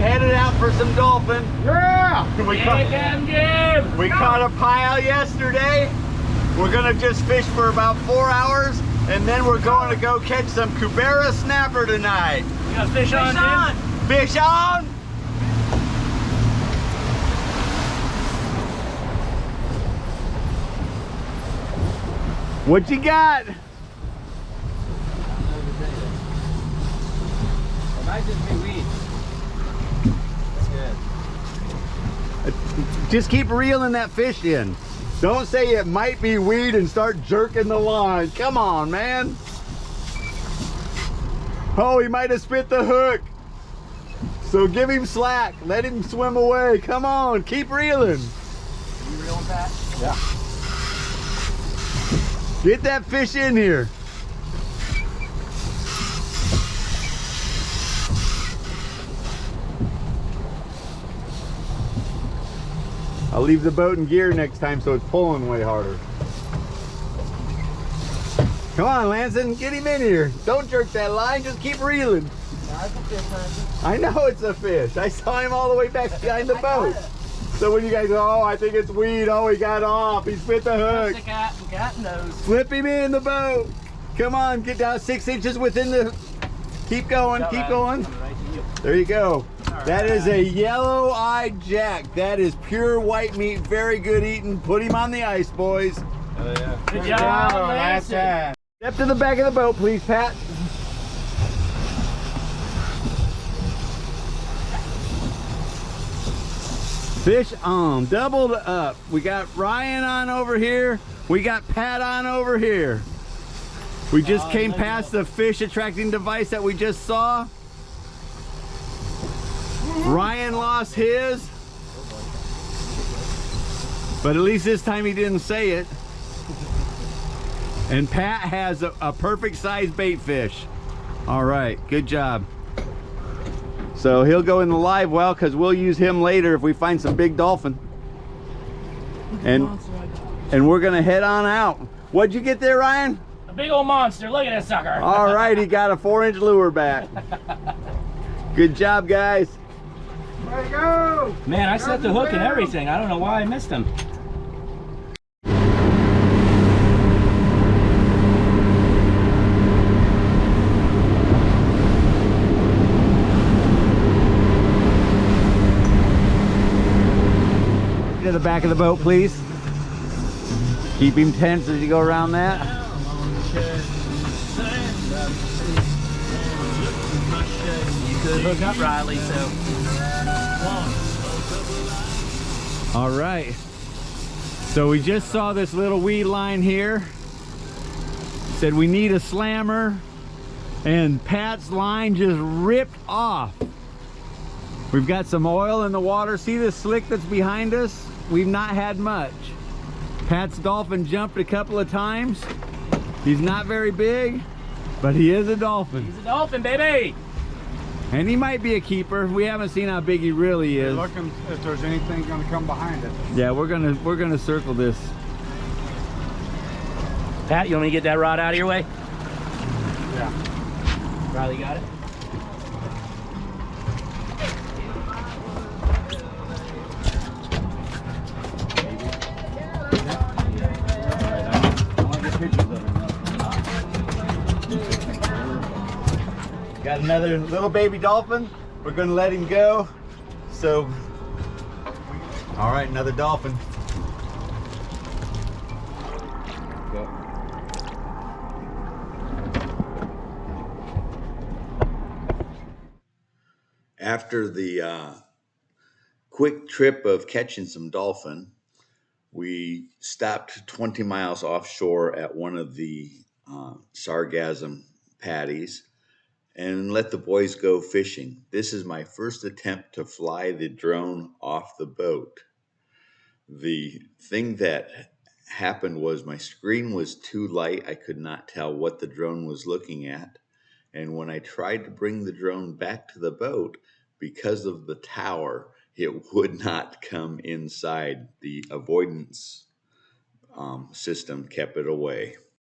headed out for some dolphin. Yeah! We caught a pile yesterday. We're gonna just fish for about 4 hours, and then we're going to go catch some Cubera snapper tonight. You got fish on, Jim? Fish on! What you got? It might just be weed. That's good. Just keep reeling that fish in. Don't say it might be weed and start jerking the line. Come on, man. Oh, he might have spit the hook. So give him slack. Let him swim away. Come on, keep reeling. You reeling, Pat? Yeah. Get that fish in here. I'll leave the boat in gear next time so it's pulling way harder. Come on, Lanson, get him in here. Don't jerk that line, just keep reeling. I know it's a fish. I saw him all the way back behind the boat. So when you guys go, oh, I think it's weed. Oh, he got off. He spit the hook. The cat knows. Flip him in the boat. Come on, get down 6 inches within the... Keep going, keep going. There you go. That is a yellow-eyed jack. That is pure white meat. Very good eating. Put him on the ice, boys. Oh, yeah. Good job, Lance. Step to the back of the boat, please, Pat. Fish on, doubled up. We got Ryan on over here. We got Pat on over here. We just came past the fish attracting device that we just saw. Ryan lost his, but at least this time he didn't say it. And Pat has a perfect size bait fish. All right, good job. So he'll go in the live well because we'll use him later if we find some big dolphin. And we're gonna head on out. What'd you get there, Ryan? A big old monster. Look at that sucker. All right, he got a 4-inch lure back. Good job, guys. There you go! Man, I set the hook and everything. I don't know why I missed him. To the back of the boat, please. Keep him tense as you go around that. You could hook up Riley, so. All right. So we just saw this little weed line here. Said we need a slammer, and Pat's line just ripped off. We've got some oil in the water. See this slick that's behind us? We've not had much. Pat's dolphin jumped a couple of times. He's not very big, but he is a dolphin. He's a dolphin, baby. And he might be a keeper. We haven't seen how big he really is. Looking if there's anything going to come behind it. Yeah, we're gonna circle this. Pat, you want me to get that rod out of your way? Yeah. Riley got it? Got another little baby dolphin. We're gonna let him go. So, all right, another dolphin. Go. After the quick trip of catching some dolphin, we stopped 20 miles offshore at one of the Sargasso patties and let the boys go fishing. This is my first attempt to fly the drone off the boat. The thing that happened was my screen was too light. I could not tell what the drone was looking at. And when I tried to bring the drone back to the boat, because of the tower, it would not come inside. The avoidance system kept it away.